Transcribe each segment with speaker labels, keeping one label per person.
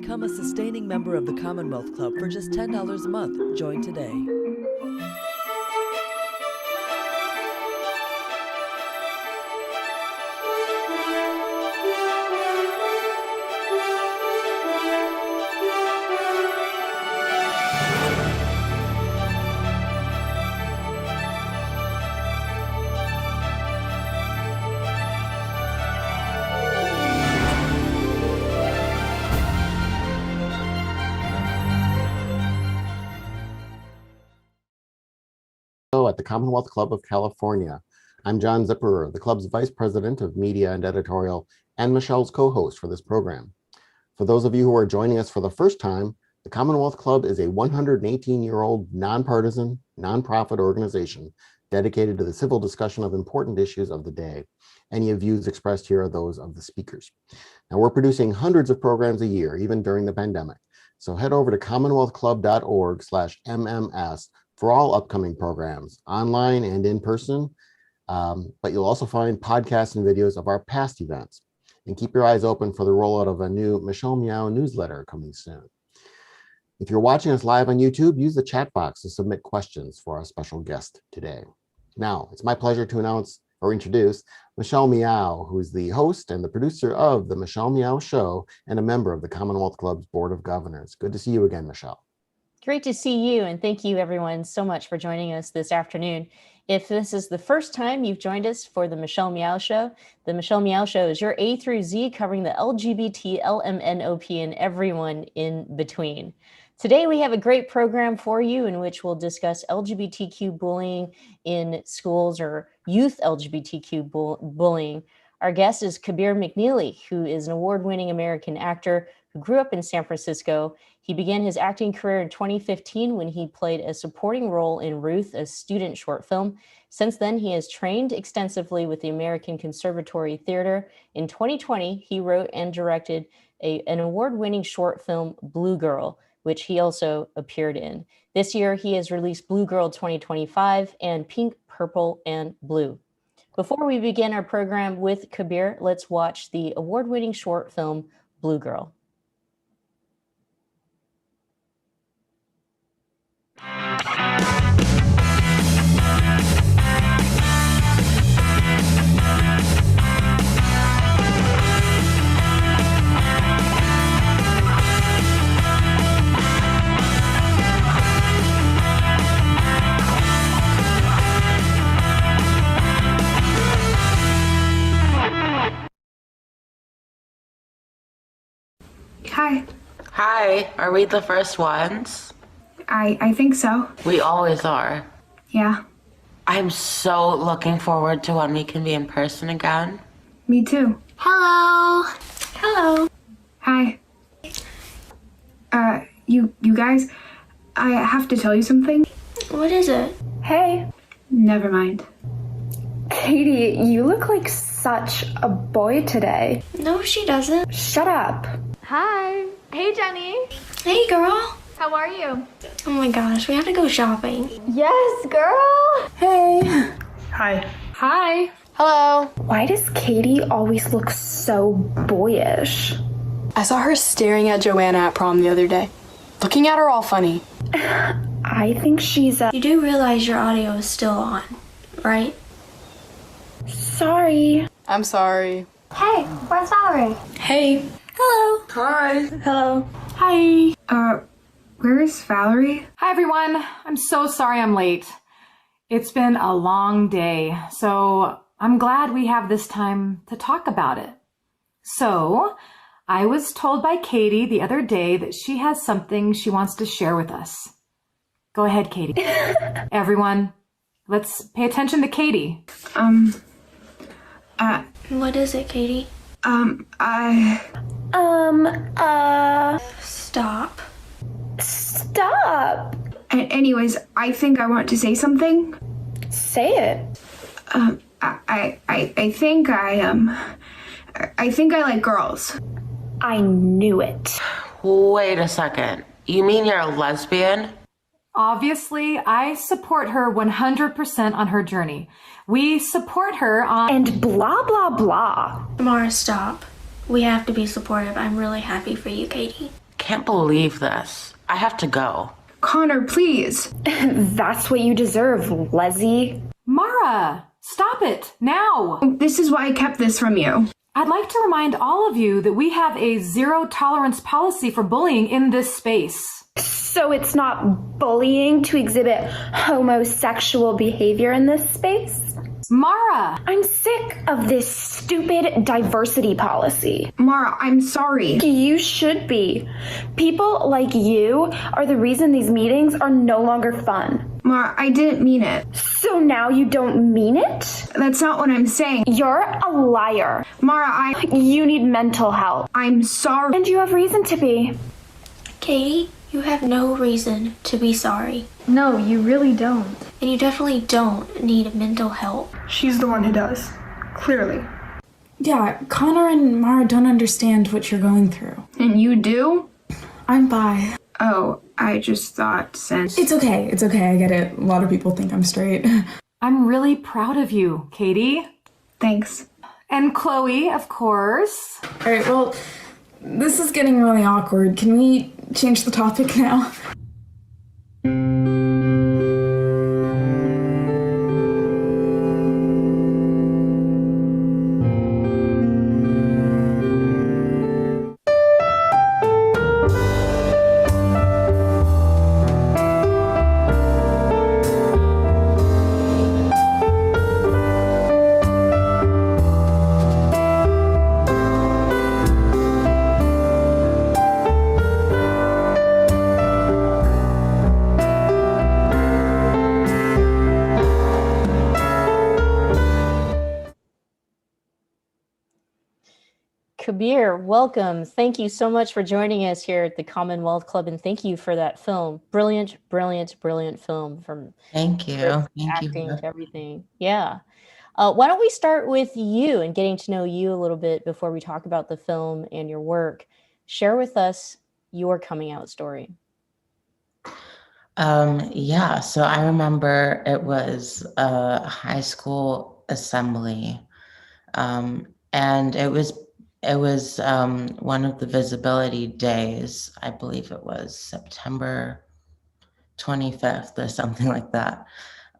Speaker 1: Become a sustaining member of the Commonwealth Club for just $10 a month. Join today.
Speaker 2: At the Commonwealth Club of California. I'm John Zipperer, the club's Vice President of Media and Editorial, and Michelle's co-host for this program. For those of you who are joining us for the first time, the Commonwealth Club is a 118-year-old nonpartisan, nonprofit organization dedicated to the civil discussion of important issues of the day. Any views expressed here are those of the speakers. Now, we're producing hundreds of programs a year, even during the pandemic. So head over to commonwealthclub.org/MMS for all upcoming programs, online and in person, but you'll also find podcasts and videos of our past events. And keep your eyes open for the rollout of a new Michelle Meow newsletter coming soon. If you're watching us live on YouTube, use the chat box to submit questions for our special guest today. Now, it's my pleasure to announce or introduce Michelle Meow, who is the host and the producer of The Michelle Meow Show and a member of the Commonwealth Club's Board of Governors. Good to see you again, Michelle.
Speaker 3: Great to see you, and thank you everyone so much for joining us this afternoon. If this is the first time you've joined us for the Michelle Meow Show, the Michelle Meow Show is your A through Z covering the LGBT, LMNOP, and everyone in between. Today we have a great program for you in which we'll discuss LGBTQ bullying in schools or youth LGBTQ bullying. Our guest is Kabir McNeely, who is an award-winning American actor who grew up in San Francisco. He began his acting career in 2015 when he played a supporting role in Ruth, a student short film. Since then, he has trained extensively with the American Conservatory Theater. In 2020, he wrote and directed an award-winning short film, Blue Girl, which he also appeared in. This year, he has released Blue Girl 2025 and Pink, Purple, and Blue. Before we begin our program with Kabir, let's watch the award-winning short film, Blue Girl.
Speaker 4: Hi.
Speaker 5: Hi, are we the first ones?
Speaker 4: I think so.
Speaker 5: We always are.
Speaker 4: Yeah.
Speaker 5: I'm so looking forward to when we can be in person again.
Speaker 4: Me too.
Speaker 6: Hello. Hello.
Speaker 4: Hi. You guys, I have to tell you something.
Speaker 6: What is it?
Speaker 4: Hey. Never mind.
Speaker 7: Katie, you look like such a boy today.
Speaker 6: No, she doesn't.
Speaker 7: Shut up.
Speaker 8: Hi. Hey, Jenny.
Speaker 6: Hey, girl.
Speaker 8: How are you?
Speaker 6: Oh my gosh, we have to go shopping.
Speaker 8: Yes, girl.
Speaker 7: Hey.
Speaker 4: Hi.
Speaker 8: Hi.
Speaker 6: Hello.
Speaker 7: Why does Katie always look so boyish?
Speaker 9: I saw her staring at Joanna at prom the other day. Looking at her all funny.
Speaker 7: I think she's
Speaker 6: You do realize your audio is still on, right?
Speaker 7: Sorry.
Speaker 9: I'm sorry.
Speaker 8: Hey, where's Valerie?
Speaker 9: Hey.
Speaker 6: Hello.
Speaker 5: Hi.
Speaker 7: Hello.
Speaker 9: Hi.
Speaker 4: Where is Valerie?
Speaker 10: Hi, everyone. I'm so sorry I'm late. It's been a long day, so I'm glad we have this time to talk about it. So, I was told by Katie the other day that she has something she wants to share with us. Go ahead, Katie. Everyone, let's pay attention to Katie.
Speaker 6: What is it, Katie? Stop.
Speaker 7: Stop.
Speaker 4: Anyways, I think I want to say something.
Speaker 7: Say it.
Speaker 4: I think I like girls.
Speaker 7: I knew it.
Speaker 5: Wait a second. You mean you're a lesbian?
Speaker 10: Obviously, I support her 100% on her journey. We support her on...
Speaker 7: And blah, blah, blah.
Speaker 6: Mara, stop. We have to be supportive. I'm really happy for you, Katie.
Speaker 5: can't believe this. I have to go.
Speaker 4: Connor, please.
Speaker 7: That's what you deserve, Leslie.
Speaker 10: Mara, stop it now.
Speaker 4: This is why I kept this from you.
Speaker 10: I'd like to remind all of you that we have a zero tolerance policy for bullying in this space.
Speaker 7: So it's not bullying to exhibit homosexual behavior in this space?
Speaker 10: Mara!
Speaker 7: I'm sick of this stupid diversity policy.
Speaker 4: Mara, I'm sorry.
Speaker 7: You should be. People like you are the reason these meetings are no longer fun.
Speaker 4: Mara, I didn't mean it.
Speaker 7: So now you don't mean it?
Speaker 4: That's not what I'm saying.
Speaker 7: You're a liar.
Speaker 4: Mara,
Speaker 7: You need mental help.
Speaker 4: I'm sorry.
Speaker 7: And you have reason to be.
Speaker 6: Katie, you have no reason to be sorry.
Speaker 8: No, you really don't.
Speaker 6: And you definitely don't need mental help.
Speaker 4: She's the one who does. Clearly.
Speaker 9: Yeah, Connor and Mara don't understand what you're going through.
Speaker 4: And you do?
Speaker 9: I'm bi.
Speaker 4: Oh, I just thought since...
Speaker 9: It's okay, I get it. A lot of people think I'm straight.
Speaker 10: I'm really proud of you, Katie.
Speaker 4: Thanks.
Speaker 10: And Chloe, of course.
Speaker 9: Alright, well, this is getting really awkward. Can we change the topic now?
Speaker 3: Kabir, welcome. Thank you so much for joining us here at the Commonwealth Club, and thank you for that film. Brilliant, brilliant, brilliant film, from
Speaker 5: Thank you. Thank
Speaker 3: acting
Speaker 5: you.
Speaker 3: to everything. Yeah. Why don't we start with you and getting to know you a little bit before we talk about the film and your work. Share with us your coming out story.
Speaker 5: Yeah, so I remember it was a high school assembly, and it was one of the visibility days. I believe it was September 25th or something like that.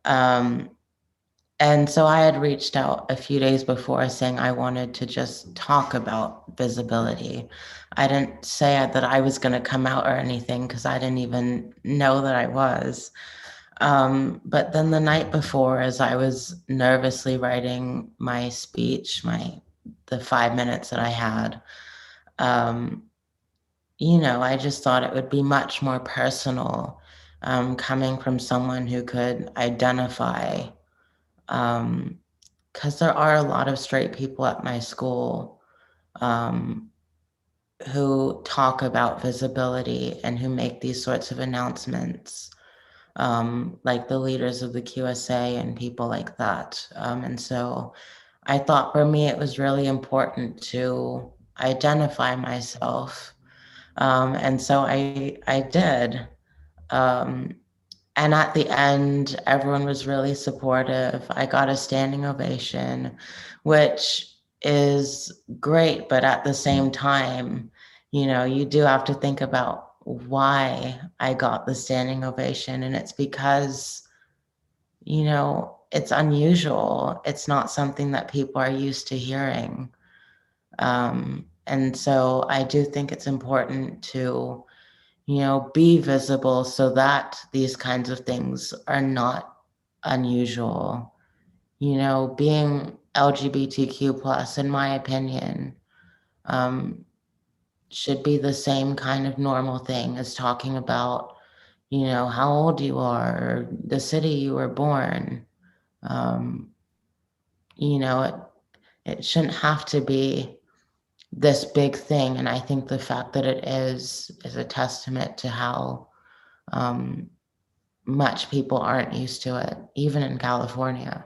Speaker 5: And so I had reached out a few days before saying I wanted to just talk about visibility. I didn't say that I was going to come out or anything because I didn't even know that I was. But then the night before, as I was nervously writing my speech, the 5 minutes that I had, I just thought it would be much more personal, coming from someone who could identify, because there are a lot of straight people at my school who talk about visibility and who make these sorts of announcements, like the leaders of the QSA and people like that. And so I thought for me, it was really important to identify myself. And so I did. And at the end, everyone was really supportive. I got a standing ovation, which is great. But at the same time, you do have to think about why I got the standing ovation. And it's because, it's unusual. It's not something that people are used to hearing. And so I do think it's important to, be visible so that these kinds of things are not unusual. Being LGBTQ plus, in my opinion, should be the same kind of normal thing as talking about, how old you are, or the city you were born. It shouldn't have to be this big thing. And I think the fact that it is a testament to how much people aren't used to it, even in California.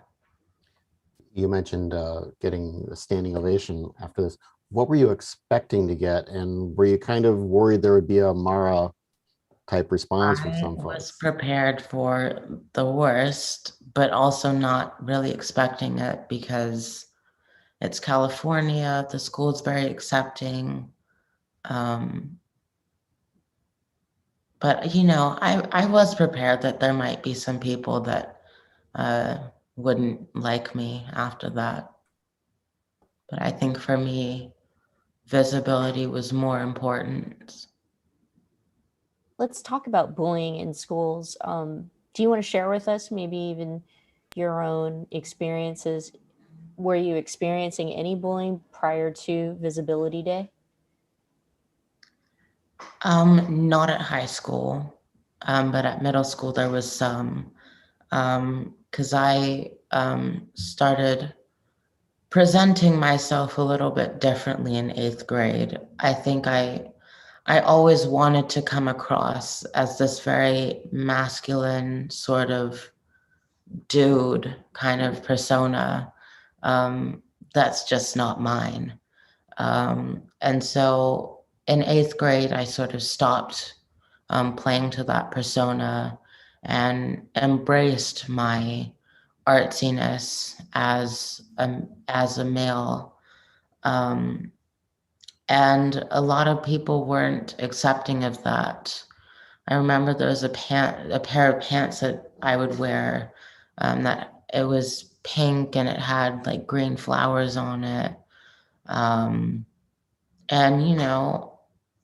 Speaker 2: You mentioned getting a standing ovation after this. What were you expecting to get? And were you kind of worried there would be a Mara type response from some folks?
Speaker 5: I was prepared for the worst, but also not really expecting it because it's California. The school is very accepting. but you know, I was prepared that there might be some people that wouldn't like me after that. But I think for me, visibility was more important.
Speaker 3: Let's talk about bullying in schools. Do you want to share with us maybe even your own experiences? Were you experiencing any bullying prior to Visibility Day?
Speaker 5: Not at high school, but at middle school there was some, because I started presenting myself a little bit differently in 8th grade. I think I always wanted to come across as this very masculine sort of dude kind of persona. That's just not mine. And so in 8th grade, I sort of stopped playing to that persona and embraced my artsiness as a male. And a lot of people weren't accepting of that. I remember there was a pair of pants that I would wear that it was pink and it had like green flowers on it. And, you know,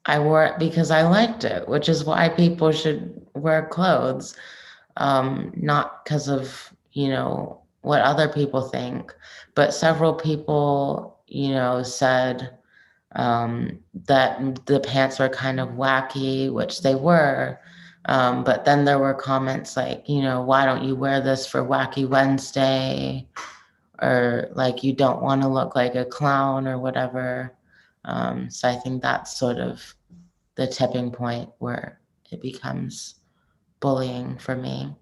Speaker 5: I wore it because I liked it, which is why people should wear clothes, not because of, you know, what other people think. But several people, you know, said that the pants were kind of wacky, which they were. But then there were comments like, you know, why don't you wear this for Wacky Wednesday? Or like, you don't want to look like a clown or whatever. So I think that's sort of the tipping point where it becomes bullying for me.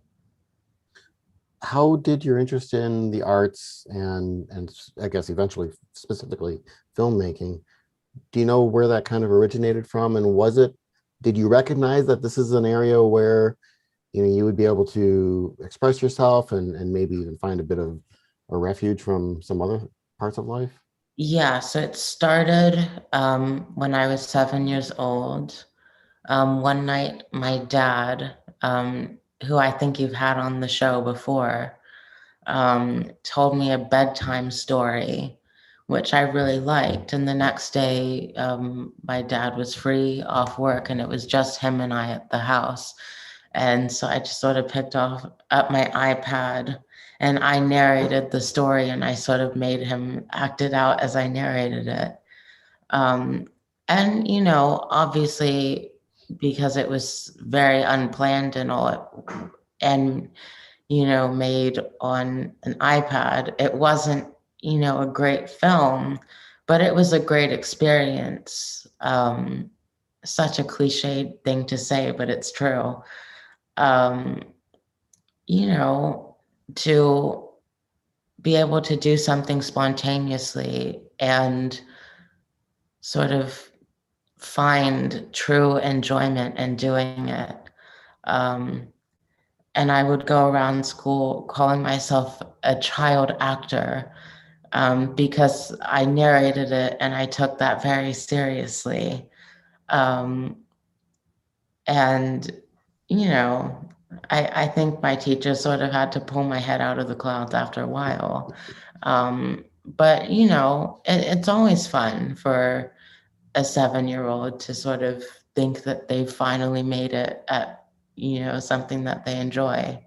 Speaker 2: How did your interest in the arts and I guess eventually specifically filmmaking, do you know where that kind of originated from? And did you recognize that this is an area where, you know, you would be able to express yourself and maybe even find a bit of a refuge from some other parts of life?
Speaker 5: Yeah, so it started when I was 7 years old. One night, my dad, who I think you've had on the show before, told me a bedtime story, which I really liked. And the next day, my dad was free off work and it was just him and I at the house. And so I just sort of picked up my iPad and I narrated the story and I sort of made him act it out as I narrated it. And, you know, obviously, because it was very unplanned and all, and, you know, made on an iPad, it wasn't, you know, a great film, but it was a great experience. Such a cliched thing to say, but it's true. You know, to be able to do something spontaneously and sort of find true enjoyment in doing it. And I would go around school calling myself a child actor because I narrated it and I took that very seriously. And, you know, I think my teacher sort of had to pull my head out of the clouds after a while. But, you know, it's always fun for a 7-year-old to sort of think that they finally made it at, you know, something that they enjoy.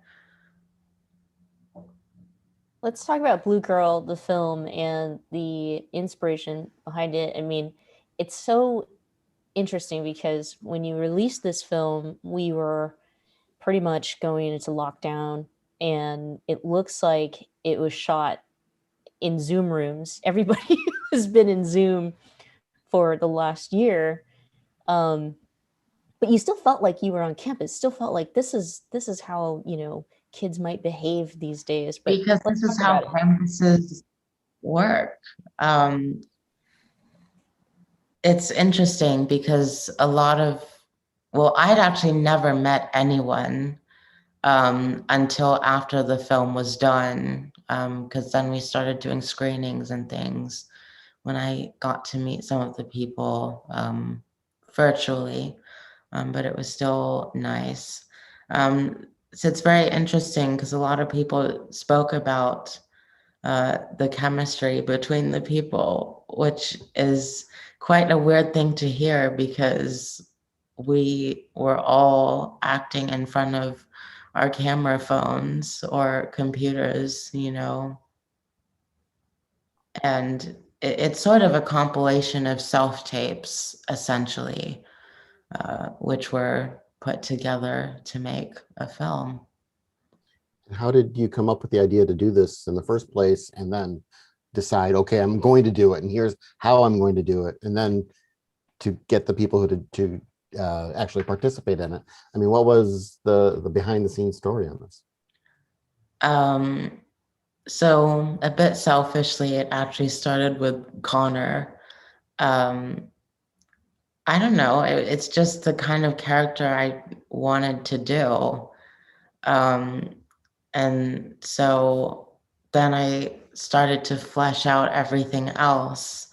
Speaker 3: Let's talk about Blue Girl, the film, and the inspiration behind it. I mean, it's so interesting because when you released this film, we were pretty much going into lockdown, and it looks like it was shot in Zoom rooms. Everybody has been in Zoom for the last year. But you still felt like you were on campus, still felt like this is how, you know, kids might behave these days. But
Speaker 5: because this is how campuses work. It's interesting because I'd actually never met anyone until after the film was done, because then we started doing screenings and things when I got to meet some of the people virtually. but it was still nice. So it's very interesting because a lot of people spoke about the chemistry between the people, which is quite a weird thing to hear because we were all acting in front of our camera phones or computers, and it's sort of a compilation of self-tapes, essentially, which were put together to make a film.
Speaker 2: How did you come up with the idea to do this in the first place and then decide, okay, I'm going to do it and here's how I'm going to do it, and then to get the people who to actually participate in it? I mean, what was the behind the scenes story on this?
Speaker 5: So a bit selfishly, it actually started with Connor. I don't know, it's just the kind of character I wanted to do. And so then I started to flesh out everything else,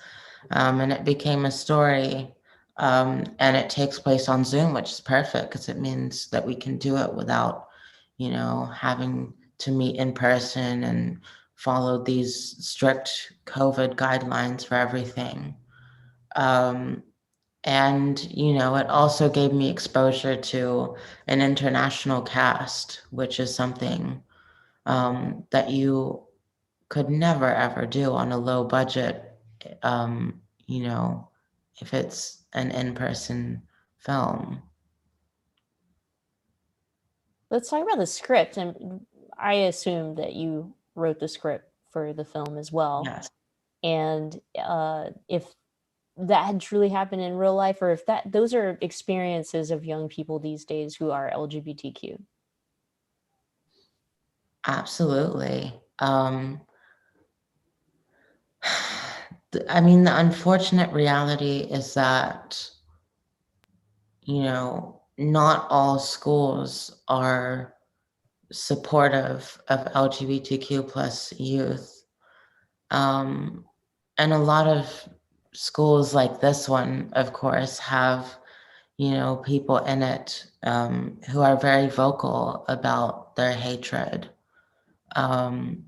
Speaker 5: and it became a story. And it takes place on Zoom, which is perfect because it means that we can do it without, having to meet in person and follow these strict COVID guidelines for everything. And, it also gave me exposure to an international cast, which is something that you could never, ever do on a low budget, if it's an in-person film.
Speaker 3: Let's talk about the script. And I assume that you wrote the script for the film as well.
Speaker 5: Yes.
Speaker 3: And if that had truly happened in real life, or if those are experiences of young people these days who are LGBTQ.
Speaker 5: Absolutely. I mean, the unfortunate reality is that, not all schools are supportive of LGBTQ plus youth. And a lot of schools like this one, of course, have, people in it who are very vocal about their hatred. And,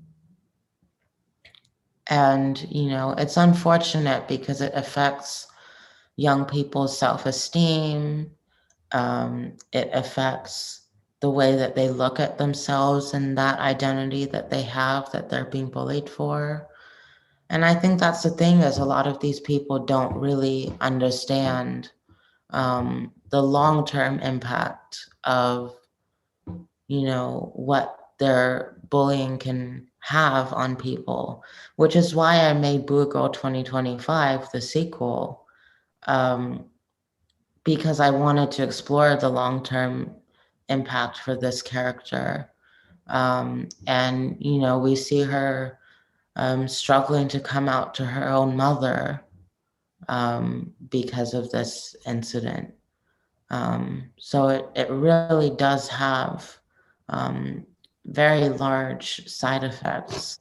Speaker 5: it's unfortunate because it affects young people's self-esteem. It affects the way that they look at themselves and that identity that they have that they're being bullied for. And I think that's the thing, is a lot of these people don't really understand the long-term impact of, what their bullying can have on people, which is why I made Blue Girl 2025, the sequel, because I wanted to explore the long-term impact for this character. And, we see her struggling to come out to her own mother because of this incident. So it really does have very large side effects.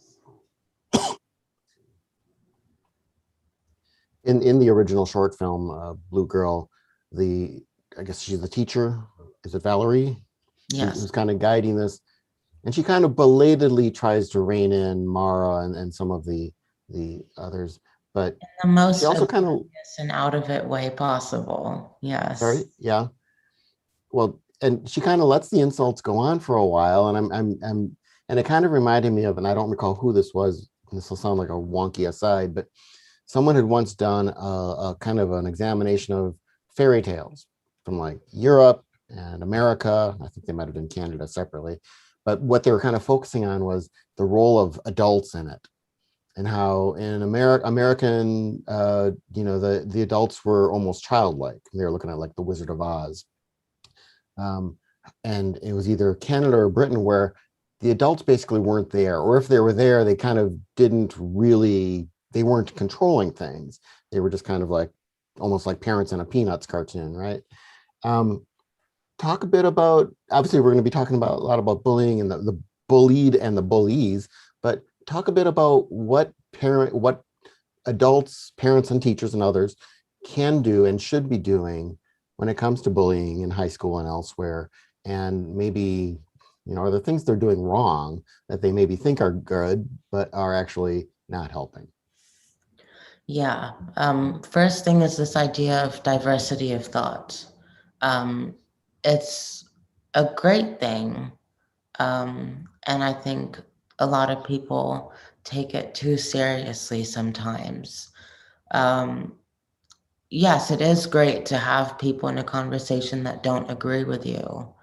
Speaker 2: In the original short film, Blue Girl, I guess she's the teacher. Is it Valerie?
Speaker 5: Yes.
Speaker 2: Who's kind of guiding this, and she kind of belatedly tries to rein in Mara and some of the others, but
Speaker 5: in the most
Speaker 2: she also kind of
Speaker 5: and out of it way possible. Yes.
Speaker 2: Sorry. Yeah. Well, and she kind of lets the insults go on for a while, and and it kind of reminded me of, and I don't recall who this was. This will sound like a wonky aside, but someone had once done a kind of an examination of fairy tales from like Europe and America. I think they might have done Canada separately, but what they were kind of focusing on was the role of adults in it, and how in American, the adults were almost childlike. They were looking at like the Wizard of Oz. And it was either Canada or Britain where the adults basically weren't there, or if they were there, they kind of they weren't controlling things. They were just kind of like, almost like parents in a Peanuts cartoon, right? Talk a bit about, obviously we're going to be talking about a lot about bullying and the bullied and the bullies, but talk a bit about what adults, parents and teachers and others can do and should be doing when it comes to bullying in high school and elsewhere, and maybe, are the things they're doing wrong that they maybe think are good, but are actually not helping?
Speaker 5: Yeah. First thing is this idea of diversity of thought. It's a great thing. And I think a lot of people take it too seriously sometimes. Yes, it is great to have people in a conversation that don't agree with you.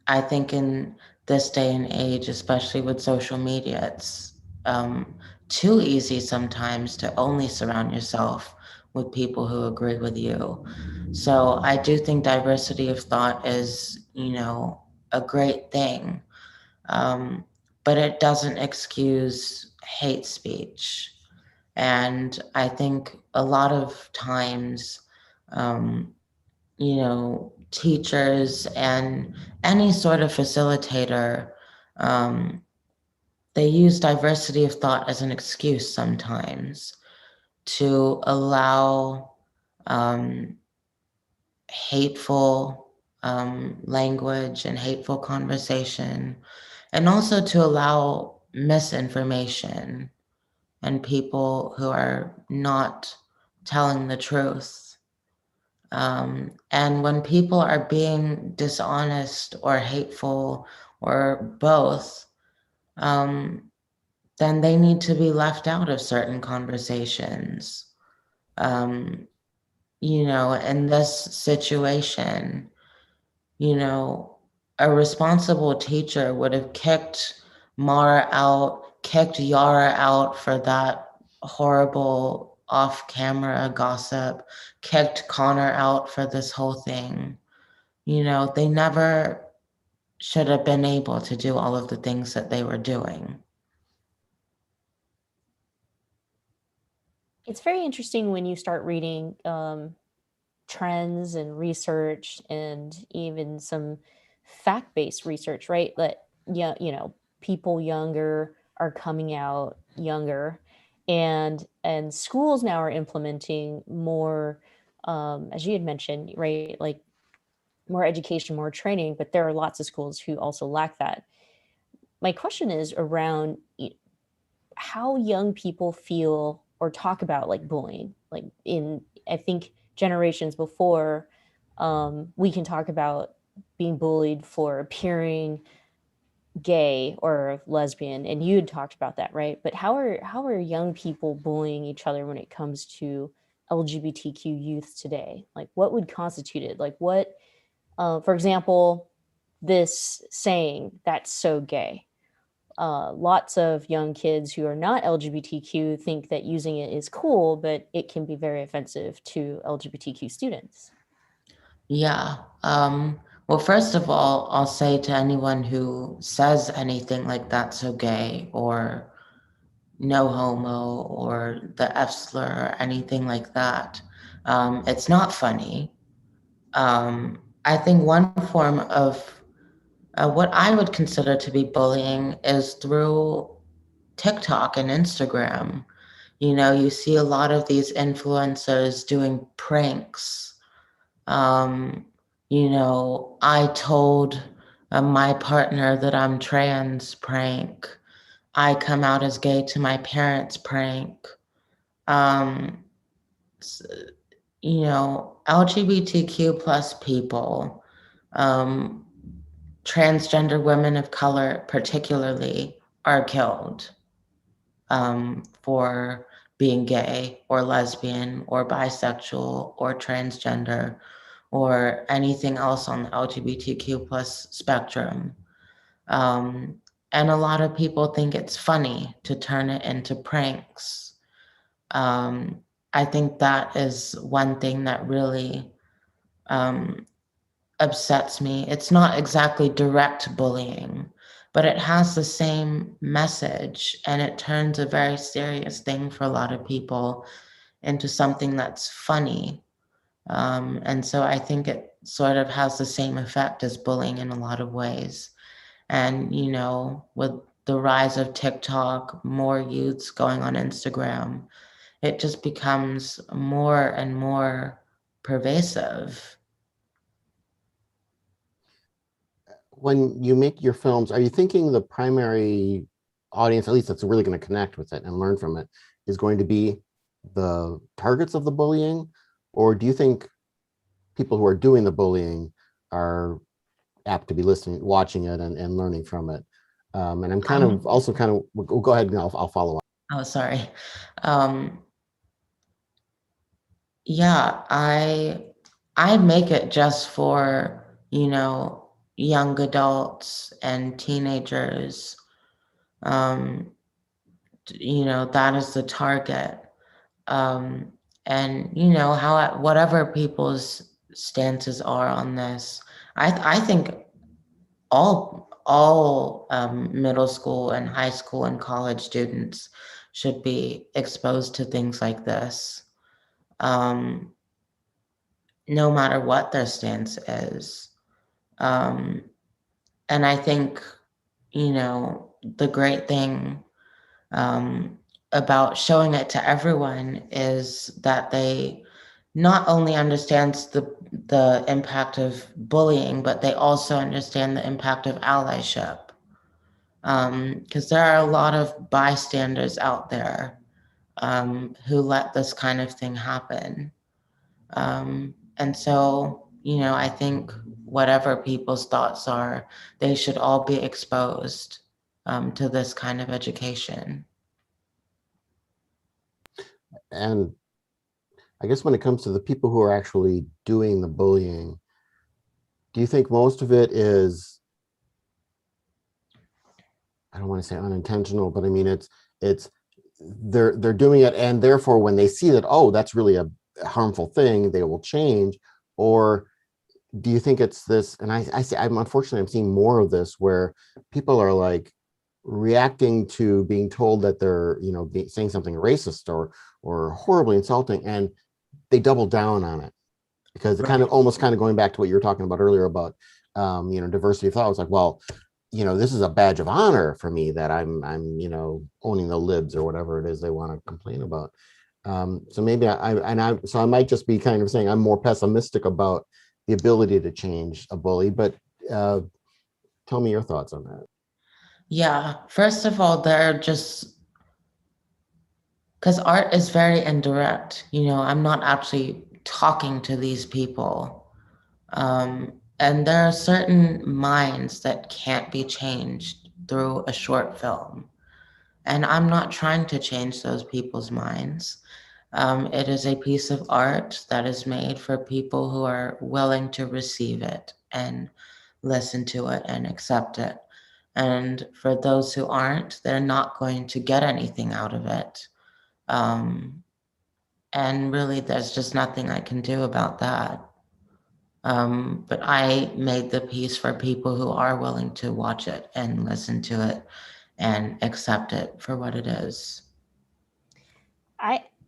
Speaker 5: I think in this day and age, especially with social media, it's too easy sometimes to only surround yourself with people who agree with you. So I do think diversity of thought is, a great thing, but it doesn't excuse hate speech. And I think a lot of times, teachers and any sort of facilitator, they use diversity of thought as an excuse sometimes to allow hateful language and hateful conversation, and also to allow misinformation and people who are not telling the truth. And when people are being dishonest or hateful or both, then they need to be left out of certain conversations. In this situation, a responsible teacher would have kicked Mara out, kicked Yara out for that horrible off-camera gossip, kicked Connor out for this whole thing. They never should have been able to do all of the things that they were doing.
Speaker 3: It's very interesting when you start reading trends and research and even some fact-based research, right? That, people younger are coming out younger, and schools now are implementing more, as you had mentioned, right? Like more education, more training, but there are lots of schools who also lack that. My question is around how young people feel or talk about like bullying. Like I think generations before, we can talk about being bullied for appearing gay or lesbian, and you had talked about that, right? But how are young people bullying each other when it comes to LGBTQ youth today? Like, what would constitute it? Like, what, for example, this saying, "That's so gay." Lots of young kids who are not LGBTQ think that using it is cool, but it can be very offensive to LGBTQ students.
Speaker 5: Yeah. Well, first of all, I'll say to anyone who says anything like "that's so gay" or "no homo" or the F slur or anything like that, it's not funny. I think one form of what I would consider to be bullying is through TikTok and Instagram. You see a lot of these influencers doing pranks. I told my partner that I'm trans prank. I come out as gay to my parents prank. LGBTQ plus people, transgender women of color particularly, are killed for being gay or lesbian or bisexual or transgender or anything else on the LGBTQ plus spectrum. And a lot of people think it's funny to turn it into pranks. I think that is one thing that really upsets me. It's not exactly direct bullying, but it has the same message, and it turns a very serious thing for a lot of people into something that's funny. And so I think it sort of has the same effect as bullying in a lot of ways. And, with the rise of TikTok, more youths going on Instagram, it just becomes more and more pervasive.
Speaker 2: When you make your films, are you thinking the primary audience, at least that's really going to connect with it and learn from it, is going to be the targets of the bullying? Or do you think people who are doing the bullying are apt to be listening, watching it and learning from it? And I'm kind of also well, go ahead and I'll follow up.
Speaker 5: Oh, sorry. Yeah, I make it just for, young adults and teenagers. That is the target. And whatever people's stances are on this, I think all middle school and high school and college students should be exposed to things like this, no matter what their stance is. And I think, the great thing about showing it to everyone is that they not only understands the impact of bullying, but they also understand the impact of allyship. Because there are a lot of bystanders out there who let this kind of thing happen. And so, I think whatever people's thoughts are, they should all be exposed to this kind of education.
Speaker 2: And I guess when it comes to the people who are actually doing the bullying, do you think most of it is, I don't want to say unintentional, but I mean, they're doing it, and therefore when they see that, oh, that's really a harmful thing, they will change? Or do you think it's this, and unfortunately I'm seeing more of this, where people are like reacting to being told that they're, saying something racist or horribly insulting, and they double down on it because it kind of going back to what you were talking about earlier about, diversity of thought. It's like, well, this is a badge of honor for me that I'm owning the libs or whatever it is they want to complain about. So maybe I might just be kind of saying I'm more pessimistic about the ability to change a bully, but tell me your thoughts on that.
Speaker 5: Yeah, first of all, because art is very indirect. I'm not actually talking to these people. And there are certain minds that can't be changed through a short film. And I'm not trying to change those people's minds. It is a piece of art that is made for people who are willing to receive it and listen to it and accept it. And for those who aren't, they're not going to get anything out of it. And really, there's just nothing I can do about that. But I made the piece for people who are willing to watch it and listen to it and accept it for what it is.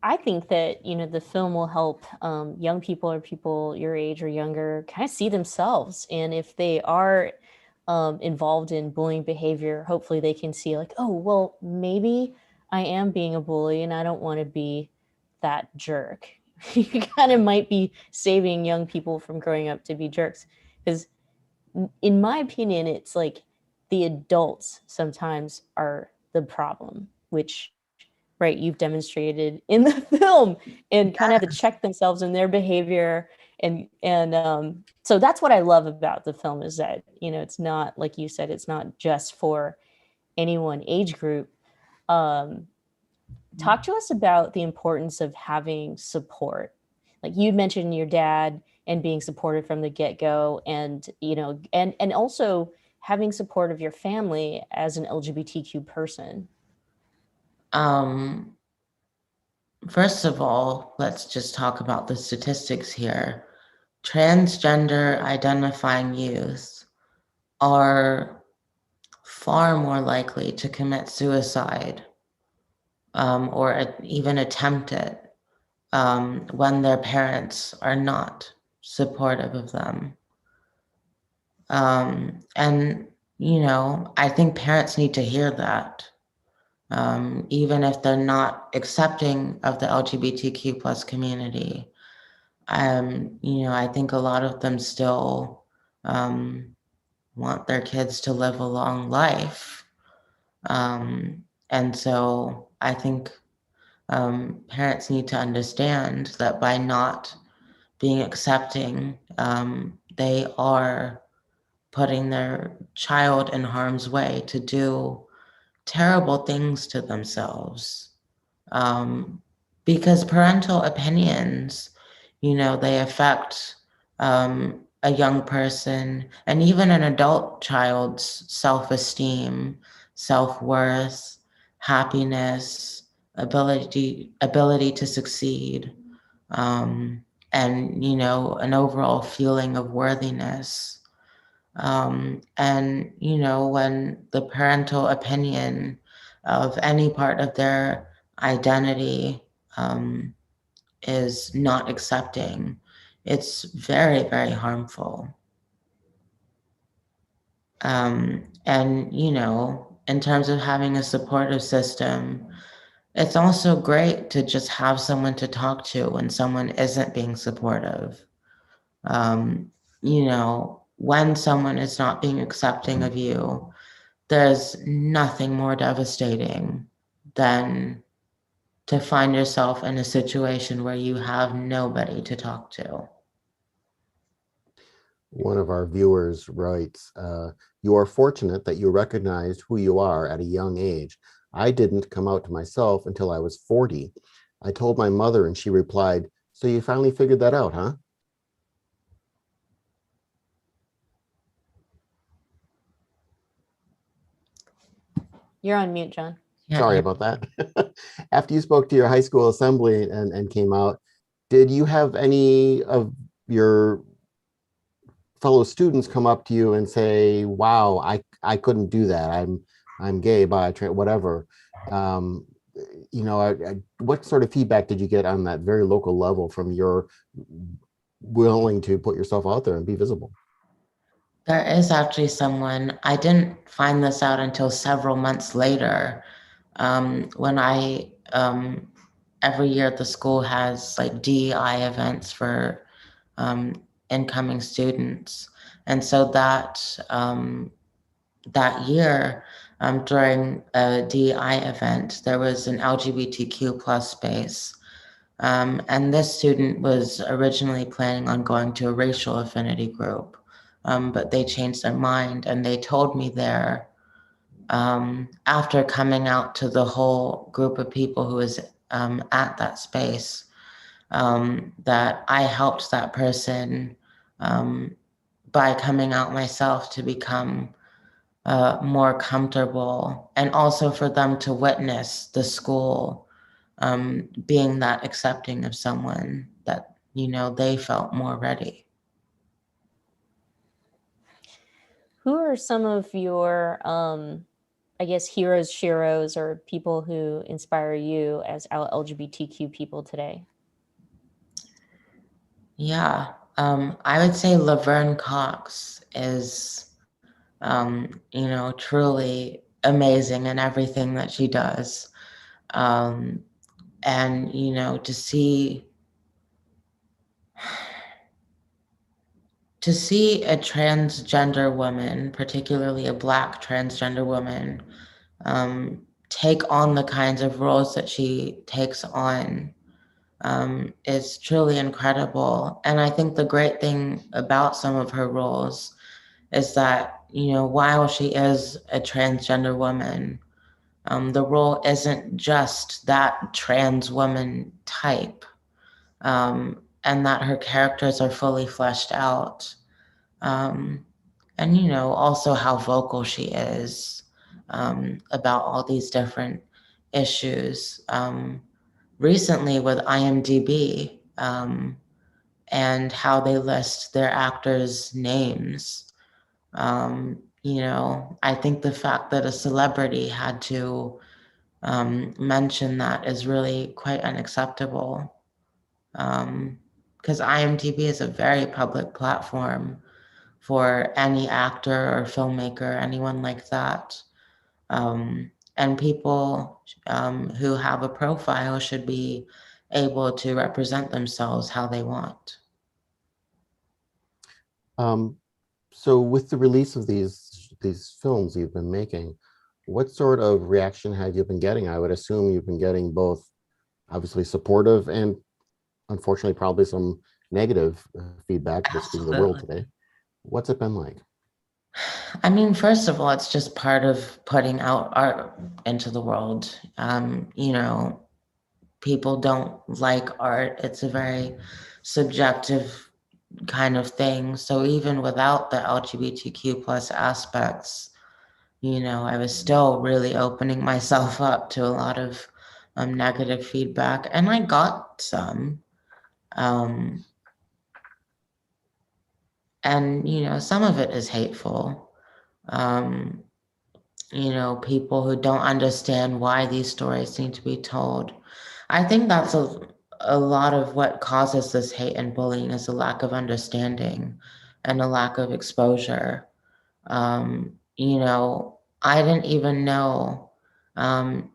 Speaker 3: I think that, the film will help young people or people your age or younger kind of see themselves. And if they are involved in bullying behavior, hopefully they can see like, oh, well, maybe I am being a bully and I don't want to be that jerk. You kind of might be saving young people from growing up to be jerks. Because in my opinion, it's like the adults sometimes are the problem, which, right, you've demonstrated in the film, and kind of have to check themselves in their behavior. And so that's what I love about the film, is that, it's not, like you said, it's not just for any one age group. Talk to us about the importance of having support. Like you mentioned your dad and being supported from the get-go, and, and also having support of your family as an LGBTQ person.
Speaker 5: First of all, let's just talk about the statistics here. Transgender identifying youth are far more likely to commit suicide or even attempt it when their parents are not supportive of them. And, I think parents need to hear that. Even if they're not accepting of the LGBTQ plus community. I think a lot of them still want their kids to live a long life. And so I think parents need to understand that by not being accepting, they are putting their child in harm's way to do terrible things to themselves. Because parental opinions, they affect a young person and even an adult child's self-esteem, self-worth, happiness, ability to succeed, and an overall feeling of worthiness. And when the parental opinion of any part of their identity is not accepting, it's very, very harmful. And in terms of having a supportive system, it's also great to just have someone to talk to when someone isn't being supportive. When someone is not being accepting of you, there's nothing more devastating than to find yourself in a situation where you have nobody to talk to.
Speaker 2: One of our viewers writes, you are fortunate that you recognized who you are at a young age. I didn't come out to myself until I was 40. I told my mother and she replied, so you finally figured that out, huh?
Speaker 3: You're on mute, John.
Speaker 2: Sorry about that. After you spoke to your high school assembly and came out, did you have any of your fellow students come up to you and say, wow, I couldn't do that. I'm gay, bi, trans, whatever. What sort of feedback did you get on that very local level from your willing to put yourself out there and be visible?
Speaker 5: There is actually someone, I didn't find this out until several months later, when I, every year the school has like DEI events for incoming students. And so that year, during a DEI event, there was an LGBTQ plus space. And this student was originally planning on going to a racial affinity group, but they changed their mind and they told me there, after coming out to the whole group of people who was at that space, that I helped that person by coming out myself to become more comfortable, and also for them to witness the school being that accepting of someone that, they felt more ready.
Speaker 3: Who are some of your, heroes, sheroes, or people who inspire you as LGBTQ people today?
Speaker 5: Yeah, I would say Laverne Cox is, truly amazing in everything that she does. And, to see a transgender woman, particularly a Black transgender woman, take on the kinds of roles that she takes on is truly incredible. And I think the great thing about some of her roles is that, while she is a transgender woman, the role isn't just that trans woman type, and that her characters are fully fleshed out. And, also how vocal she is about all these different issues. Recently with IMDb and how they list their actors' names. I think the fact that a celebrity had to mention that is really quite unacceptable. Because IMDb is a very public platform for any actor or filmmaker, anyone like that. And people who have a profile should be able to represent themselves how they want.
Speaker 2: So with the release of these films you've been making, what sort of reaction have you been getting? I would assume you've been getting both obviously supportive and unfortunately probably some negative feedback, this being the world today. What's it been like?
Speaker 5: I mean, first of all, it's just part of putting out art into the world. You know, people don't like art. It's a very subjective kind of thing. So even without the LGBTQ plus aspects, you know, I was still really opening myself up to a lot of negative feedback, and I got some. And, you know, some of it is hateful. You know, people who don't understand why these stories need to be told. I think that's a lot of what causes this hate and bullying is a lack of understanding and a lack of exposure. You know, I didn't even know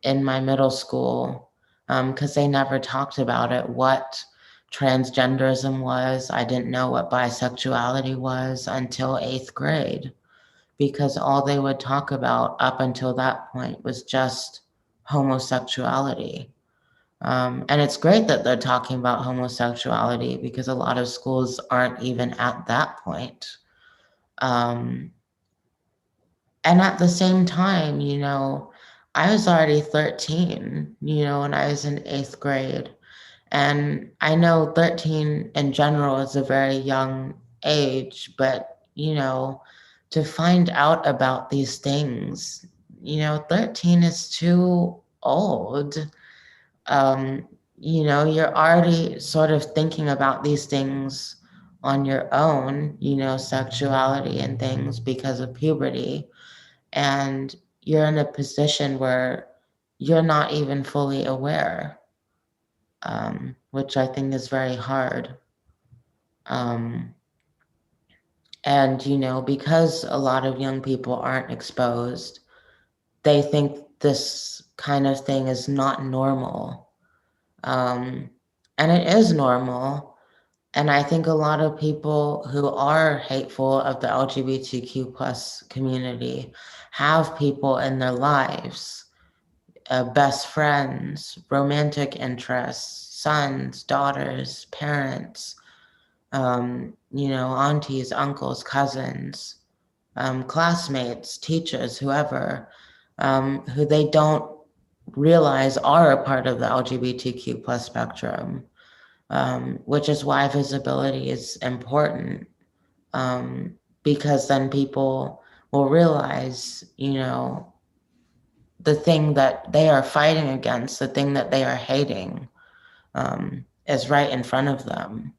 Speaker 5: in my middle school, because they never talked about it, what transgenderism was. I didn't know what bisexuality was until 8th grade, because all they would talk about up until that point was just homosexuality. And it's great that they're talking about homosexuality because a lot of schools aren't even at that point. And at the same time, you know, I was already 13, you know, when I was in 8th grade. And I know 13 in general is a very young age, but, you know, to find out about these things, you know, 13 is too old. You know, you're already sort of thinking about these things on your own, you know, sexuality and things because of puberty. And you're in a position where you're not even fully aware, which I think is very hard. And, you know, because a lot of young people aren't exposed, they think this kind of thing is not normal. And it is normal. And I think a lot of people who are hateful of the LGBTQ plus community have people in their lives, best friends, romantic interests, sons, daughters, parents, you know, aunties, uncles, cousins, classmates, teachers, whoever, who they don't realize are a part of the LGBTQ plus spectrum, which is why visibility is important, because then people will realize, you know, the thing that they are fighting against, the thing that they are hating, is right in front of them.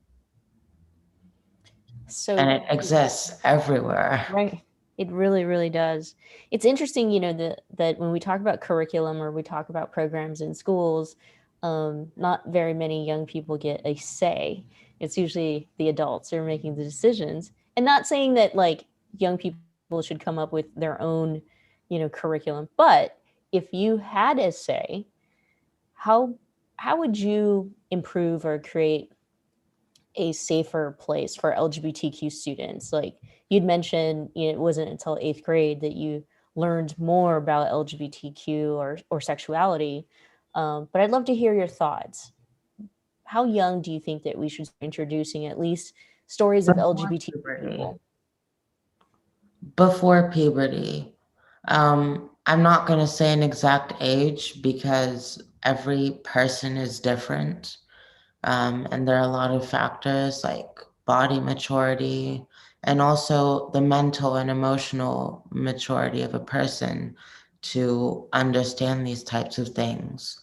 Speaker 3: So,
Speaker 5: and it exists everywhere.
Speaker 3: Right. It really, really does. It's interesting, you know, that when we talk about curriculum or we talk about programs in schools, not very many young people get a say. It's usually the adults who are making the decisions. And not saying that like young people should come up with their own, you know, curriculum, but if you had a say, how would you improve or create a safer place for LGBTQ students? Like you'd mentioned, you know, it wasn't until 8th grade that you learned more about LGBTQ or sexuality. But I'd love to hear your thoughts. How young do you think that we should start introducing at least stories of LGBT people?
Speaker 5: Before puberty. I'm not going to say an exact age because every person is different. And there are a lot of factors like body maturity and also the mental and emotional maturity of a person to understand these types of things.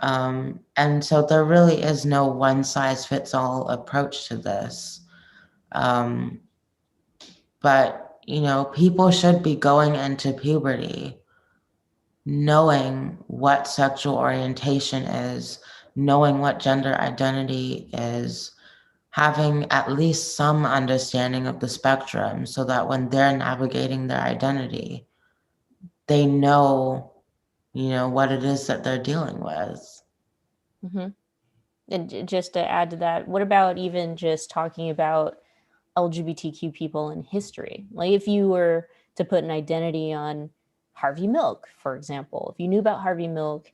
Speaker 5: And so there really is no one size fits all approach to this. But, you know, people should be going into puberty knowing what sexual orientation is, knowing what gender identity is, having at least some understanding of the spectrum so that when they're navigating their identity, they know, you know, what it is that they're dealing with.
Speaker 3: Mm-hmm. And just to add to that, what about even just talking about LGBTQ people in history? Like if you were to put an identity on Harvey Milk, for example, if you knew about Harvey Milk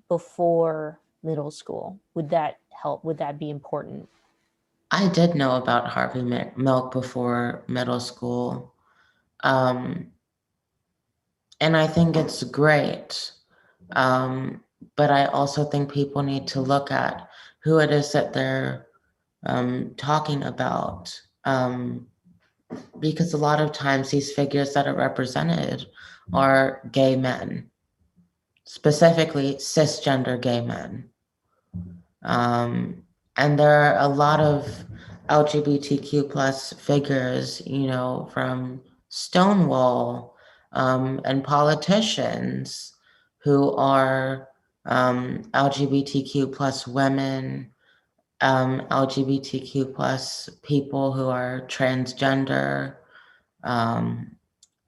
Speaker 3: before middle school, would that help? Would that be important?
Speaker 5: I did know about Harvey Milk before middle school. And I think it's great. But I also think people need to look at who it is that they're talking about. Because a lot of times these figures that are represented are gay men, specifically cisgender gay men. And there are a lot of LGBTQ plus figures, you know, from Stonewall and politicians who are LGBTQ plus women, LGBTQ plus people who are transgender.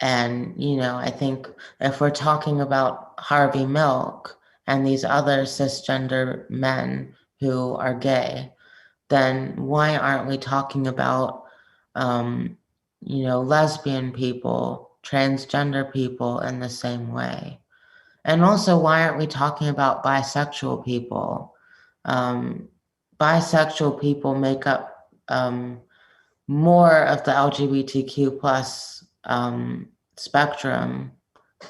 Speaker 5: And, you know, I think if we're talking about Harvey Milk and these other cisgender men who are gay, then why aren't we talking about, you know, lesbian people, transgender people in the same way? And also, why aren't we talking about bisexual people? Bisexual people make up more of the LGBTQ plus spectrum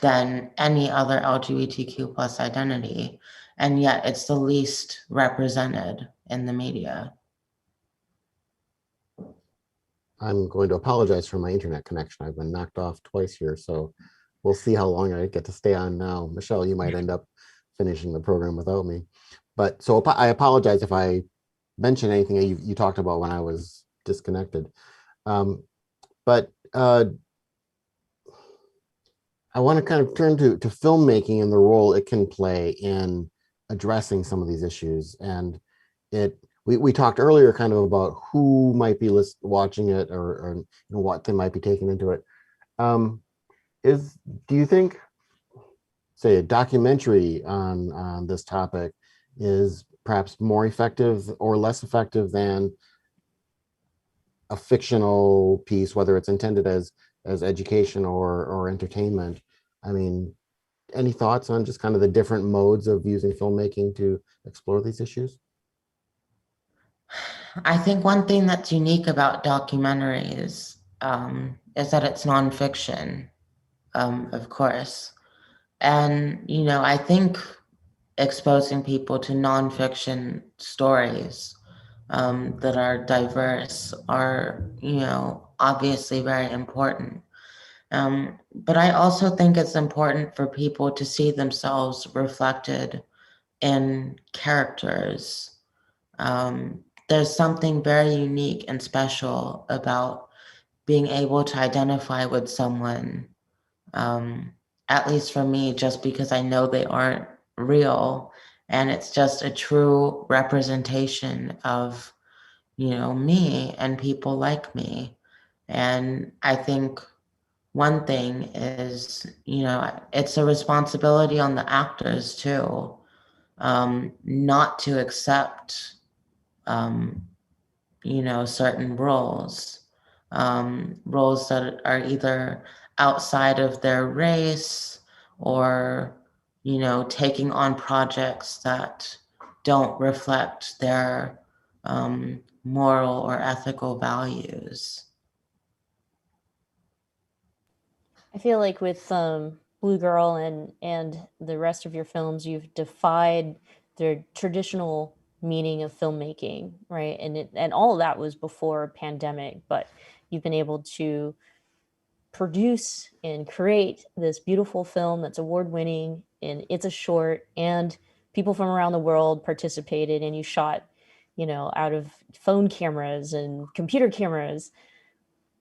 Speaker 5: than any other LGBTQ plus identity. And yet it's the least represented in the media.
Speaker 2: I'm going to apologize for my internet connection. I've been knocked off twice here, so we'll see how long I get to stay on now. Michelle, you might end up finishing the program without me. But so I apologize if I mention anything that you talked about when I was disconnected. But I want to kind of turn to filmmaking and the role it can play in addressing some of these issues. And we talked earlier kind of about who might be watching it or you know, what they might be taking into it. Do you think, say, a documentary on this topic is perhaps more effective or less effective than a fictional piece, whether it's intended as education or entertainment? I mean, any thoughts on just kind of the different modes of using filmmaking to explore these issues?
Speaker 5: I think one thing that's unique about documentaries is that it's nonfiction, of course. And, you know, I think exposing people to nonfiction stories that are diverse are, you know, obviously very important. But I also think it's important for people to see themselves reflected in characters. There's something very unique and special about being able to identify with someone, at least for me, just because I know they aren't real. And it's just a true representation of, you know, me and people like me. And I think one thing is, you know, it's a responsibility on the actors too, not to accept, you know, certain roles that are either outside of their race or, you know, taking on projects that don't reflect their moral or ethical values.
Speaker 3: I feel like with Blue Girl and the rest of your films, you've defied the traditional meaning of filmmaking, right? And all of that was before pandemic, but you've been able to produce and create this beautiful film that's award-winning, and it's a short, and people from around the world participated, and you shot, you know, out of phone cameras and computer cameras.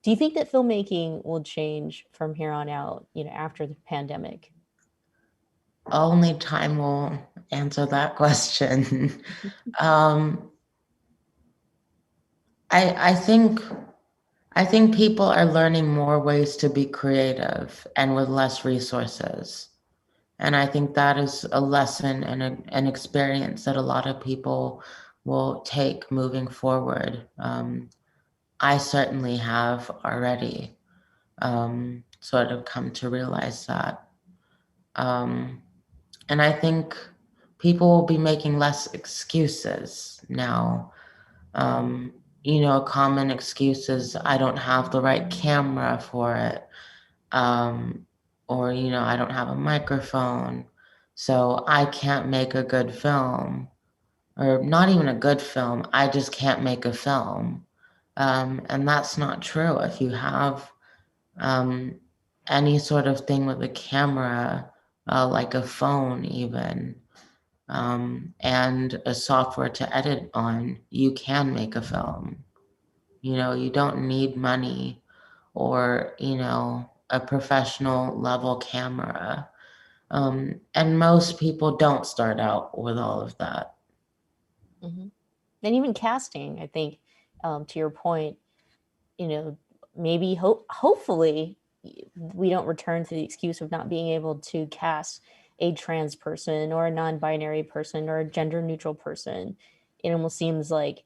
Speaker 3: Do you think that filmmaking will change from here on out, you know, after the pandemic?
Speaker 5: Only time will answer that question. I think people are learning more ways to be creative and with less resources. And I think that is a lesson and an experience that a lot of people will take moving forward. I certainly have already sort of come to realize that. And I think people will be making less excuses now. A common excuse is I don't have the right camera for it. Or, I don't have a microphone, so I can't make a good film. Or not even a good film, I just can't make a film. And that's not true. If you have any sort of thing with a camera, like a phone even, and a software to edit on, you can make a film. You don't need money or, a professional level camera. And most people don't start out with all of that.
Speaker 3: Mm-hmm. And even casting, I think, to your point, maybe hopefully we don't return to the excuse of not being able to cast a trans person or a non-binary person or a gender neutral person. It almost seems like,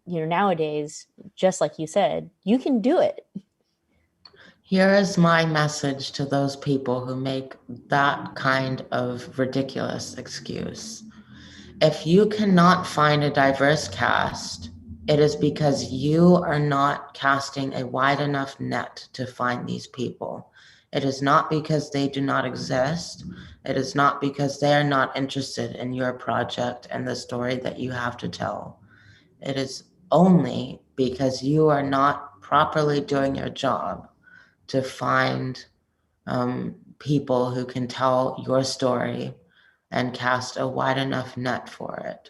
Speaker 3: nowadays, just like you said, you can do it.
Speaker 5: Here is my message to those people who make that kind of ridiculous excuse. If you cannot find a diverse cast, it is because you are not casting a wide enough net to find these people. It is not because they do not exist. It is not because they are not interested in your project and the story that you have to tell. It is only because you are not properly doing your job to find people who can tell your story and cast a wide enough net for it.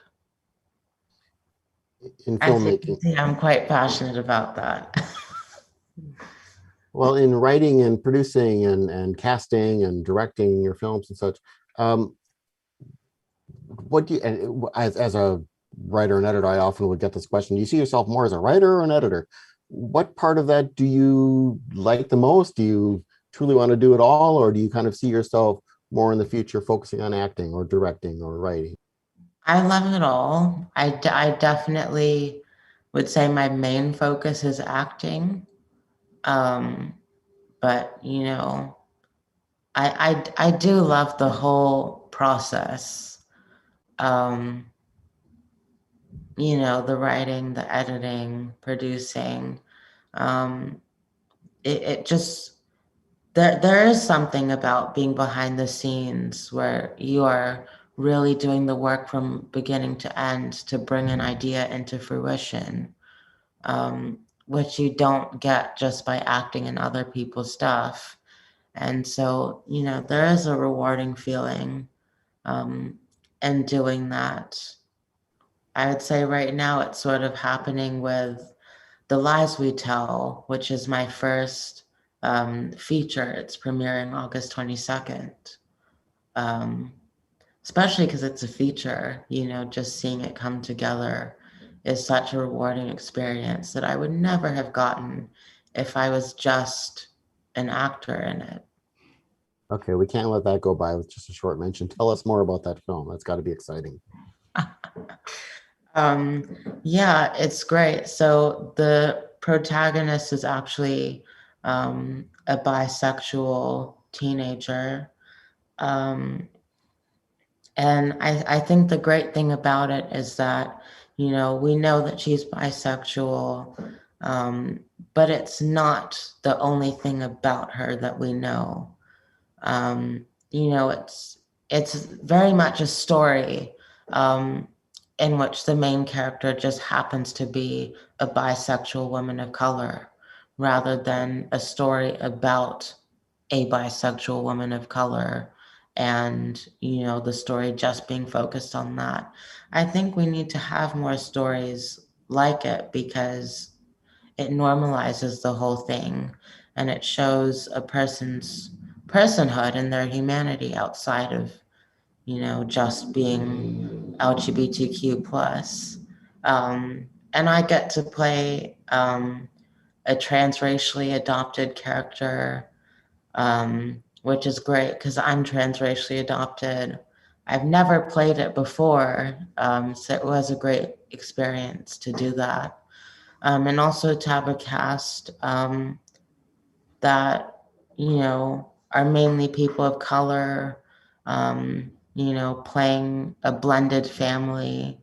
Speaker 2: In filmmaking,
Speaker 5: I'm quite passionate about that.
Speaker 2: well, in writing and producing and casting and directing your films and such, what do you, and as a writer and editor, I often would get this question: do you see yourself more as a writer or an editor? What part of that do you like the most? Do you truly want to do it all, or do you kind of see yourself more in the future focusing on acting or directing or writing?
Speaker 5: I love it all. I definitely would say my main focus is acting. But I do love the whole process. The writing, the editing, producing. It just, there is something about being behind the scenes where you are really doing the work from beginning to end to bring an idea into fruition, which you don't get just by acting in other people's stuff. And so, there is a rewarding feeling in doing that. I would say right now it's sort of happening with The Lies We Tell, which is my first feature. It's premiering August 22nd. Especially because it's a feature, just seeing it come together is such a rewarding experience that I would never have gotten if I was just an actor in it.
Speaker 2: Okay, we can't let that go by with just a short mention. Tell us more about that film. That's got to be exciting.
Speaker 5: Yeah, it's great. So the protagonist is actually a bisexual teenager. And I think the great thing about it is that, we know that she's bisexual, but it's not the only thing about her that we know. It's very much a story in which the main character just happens to be a bisexual woman of color, rather than a story about a bisexual woman of color and, the story just being focused on that. I think we need to have more stories like it because it normalizes the whole thing and it shows a person's personhood and their humanity outside of, just being LGBTQ plus. And I get to play a transracially adopted character, which is great because I'm transracially adopted. I've never played it before, so it was a great experience to do that. and also to have a cast that, are mainly people of color, playing a blended family.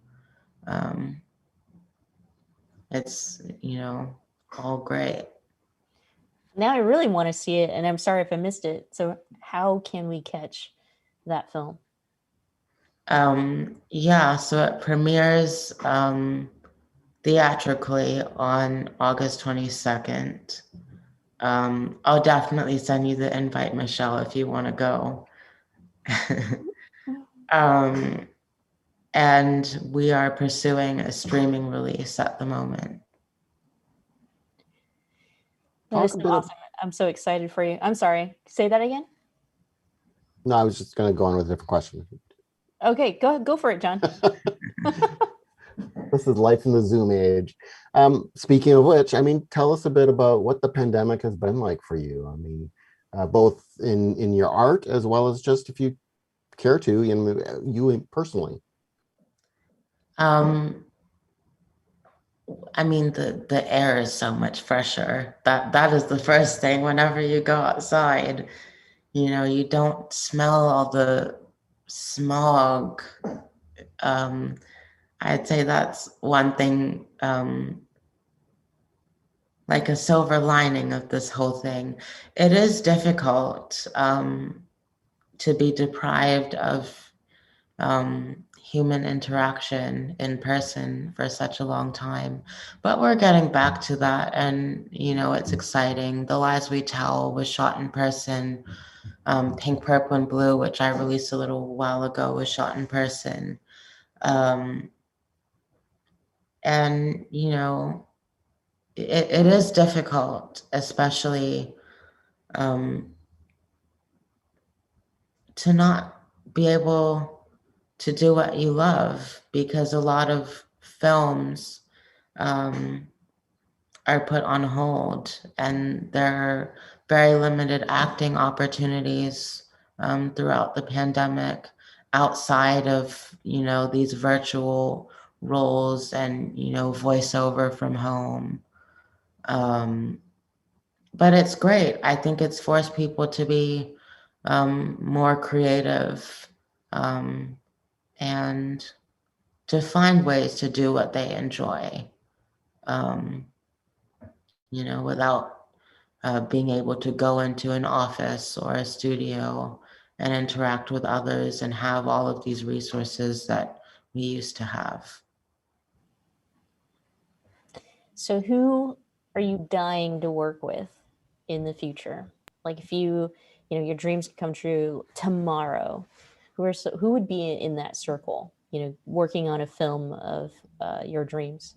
Speaker 5: It's, all great.
Speaker 3: Now I really want to see it, and I'm sorry if I missed it. So how can we catch that film?
Speaker 5: So it premieres theatrically on August 22nd. I'll definitely send you the invite, Michelle, if you want to go. And we are pursuing a streaming release at the moment.
Speaker 3: That is awesome. I'm so excited for you. I'm sorry. Say that again.
Speaker 2: No, I was just going to go on with a different question.
Speaker 3: Okay, go for it, John.
Speaker 2: This is life in the Zoom age. Speaking of which, I mean, tell us a bit about what the pandemic has been like for you. I mean, both in your art as well as just if you care to, you personally.
Speaker 5: I mean, the air is so much fresher. That is the first thing. Whenever you go outside, you don't smell all the smog. I'd say that's one thing, like a silver lining of this whole thing. It is difficult to be deprived of human interaction in person for such a long time, but we're getting back to that, and it's exciting. The Lies We Tell was shot in person. Pink, Purple, and Blue, which I released a little while ago, was shot in person. And it is difficult, especially to not be able to do what you love, because a lot of films are put on hold, and there are very limited acting opportunities throughout the pandemic outside of, these virtual roles and, voiceover from home. But it's great. I think it's forced people to be more creative and to find ways to do what they enjoy, without being able to go into an office or a studio and interact with others and have all of these resources that we used to have.
Speaker 3: So who are you dying to work with in the future? Like if your dreams come true tomorrow, who would be in that circle, working on a film of your dreams?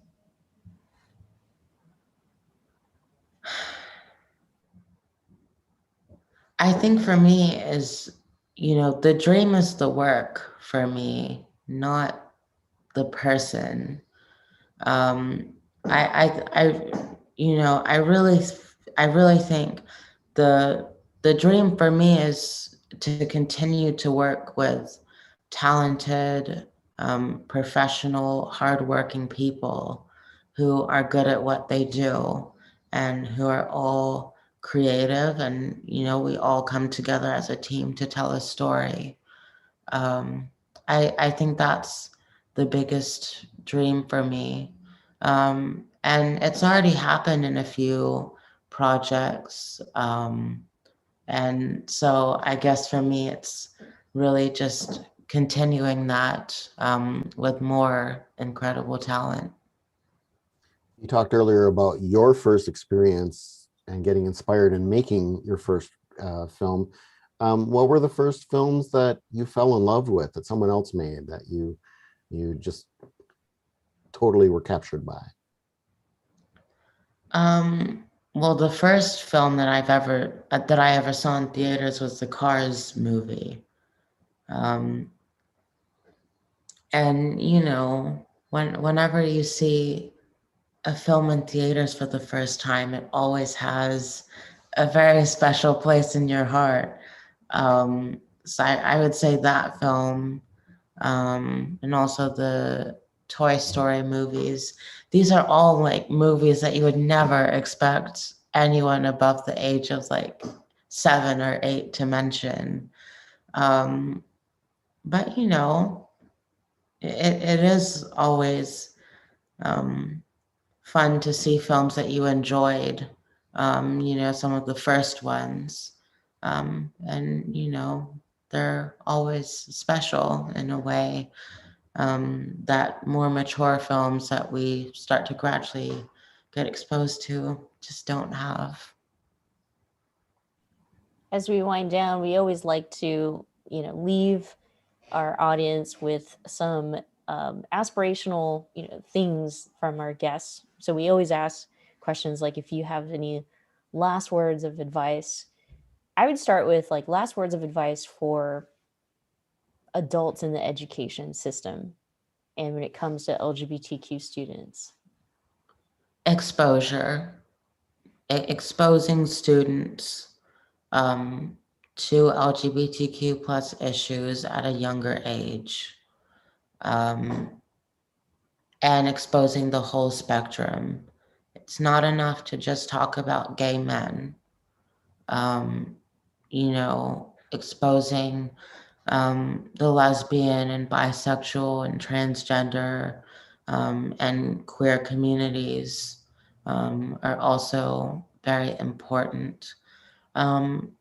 Speaker 5: I think for me is, the dream is the work for me, not the person. I really think the dream for me is to continue to work with talented, professional, hardworking people who are good at what they do and who are all creative, and we all come together as a team to tell a story. I think that's the biggest dream for me. And it's already happened in a few projects. And so I guess for me, it's really just continuing that with more incredible talent.
Speaker 2: You talked earlier about your first experience and getting inspired in making your first film. What were the first films that you fell in love with that someone else made that you just totally were captured by?
Speaker 5: Well, the first film that I ever saw in theaters was the Cars movie. And whenever you see a film in theaters for the first time, it always has a very special place in your heart. So I would say that film, and also the Toy Story movies. These are all like movies that you would never expect anyone above the age of like 7 or 8 to mention. But you know, it is always fun to see films that you enjoyed, you know, some of the first ones. And, you know, they're always special in a way that more mature films that we start to gradually get exposed to just don't have.
Speaker 3: As we wind down, we always like to, you know, leave our audience with some aspirational, you know, things from our guests. So we always ask questions like, if you have any last words of advice. I would start with like last words of advice for adults in the education system and when it comes to LGBTQ students.
Speaker 5: Exposure, exposing students to LGBTQ plus issues at a younger age, and exposing the whole spectrum. It's not enough to just talk about gay men. You know, exposing the lesbian and bisexual and transgender and queer communities are also very important. And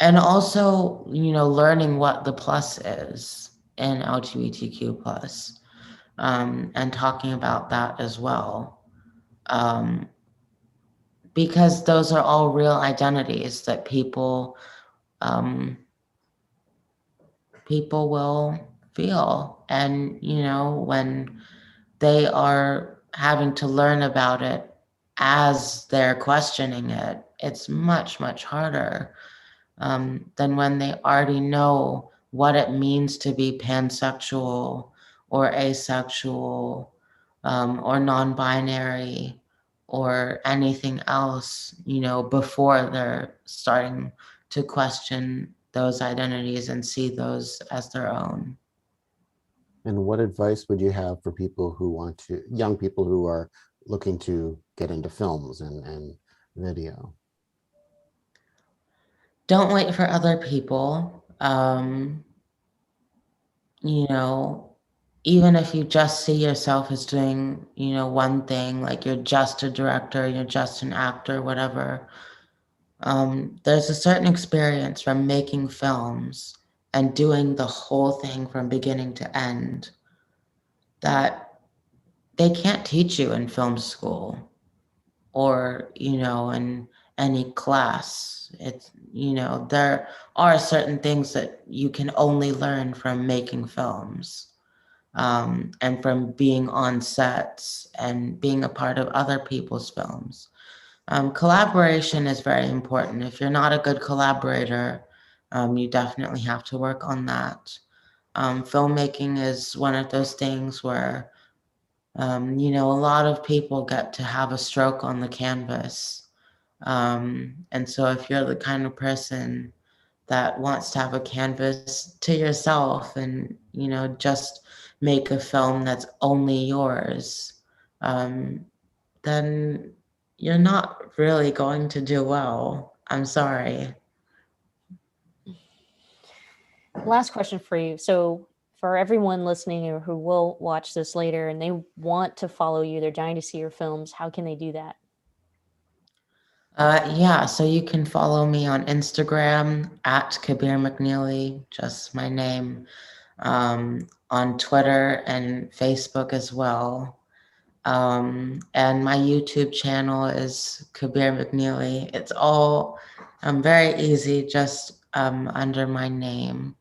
Speaker 5: also, you know, learning what the plus is in LGBTQ plus, and talking about that as well. Because those are all real identities that people will feel. And, you know, when they are having to learn about it as they're questioning it, it's much, much harder than when they already know what it means to be pansexual or asexual or non-binary or anything else, you know, before they're starting to question those identities and see those as their own.
Speaker 2: And what advice would you have for people who want to, young people who are looking to get into films and video?
Speaker 5: Don't wait for other people. You know, even if you just see yourself as doing, you know, one thing, like you're just a director, you're just an actor, whatever. There's a certain experience from making films and doing the whole thing from beginning to end that they can't teach you in film school or, you know, in any class. It's, you know, there are certain things that you can only learn from making films. And from being on sets and being a part of other people's films. Collaboration is very important. If you're not a good collaborator, you definitely have to work on that. Filmmaking is one of those things where, you know, a lot of people get to have a stroke on the canvas. And so if you're the kind of person that wants to have a canvas to yourself and, you know, just make a film that's only yours, then you're not really going to do well. I'm sorry.
Speaker 3: Last question for you. So for everyone listening or who will watch this later and they want to follow you, they're dying to see your films, how can they do that?
Speaker 5: Yeah, so you can follow me on Instagram at Kabir McNeely, just my name, on Twitter and Facebook as well. And my YouTube channel is Kabir McNeely. It's all very easy, just under my name.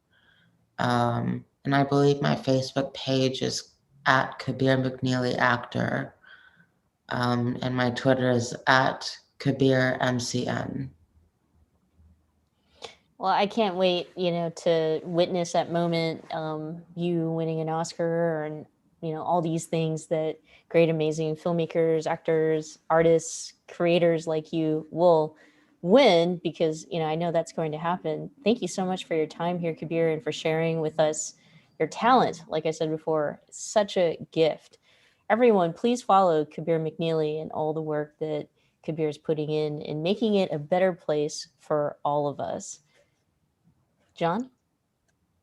Speaker 5: And I believe my Facebook page is at Kabir McNeely Actor. And my Twitter is at Kabir MCN.
Speaker 3: Well, I can't wait, you know, to witness that moment, you winning an Oscar and, you know, all these things that great, amazing filmmakers, actors, artists, creators like you will win, because, you know, I know that's going to happen. Thank you so much for your time here, Kabir, and for sharing with us Your talent, like I said before, is such a gift. Everyone, please follow Kabir McNeely and all the work that Kabir is putting in making it a better place for all of us. John?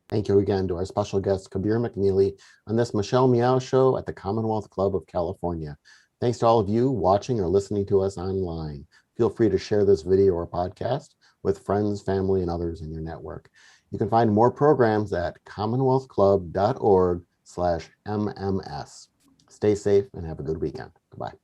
Speaker 2: Thank you again to our special guest, Kabir McNeely, on this Michelle Meow Show at the Commonwealth Club of California. Thanks to all of you watching or listening to us online. Feel free to share this video or podcast with friends, family, and others in your network. You can find more programs at commonwealthclub.org/MMS. Stay safe and have a good weekend. Goodbye.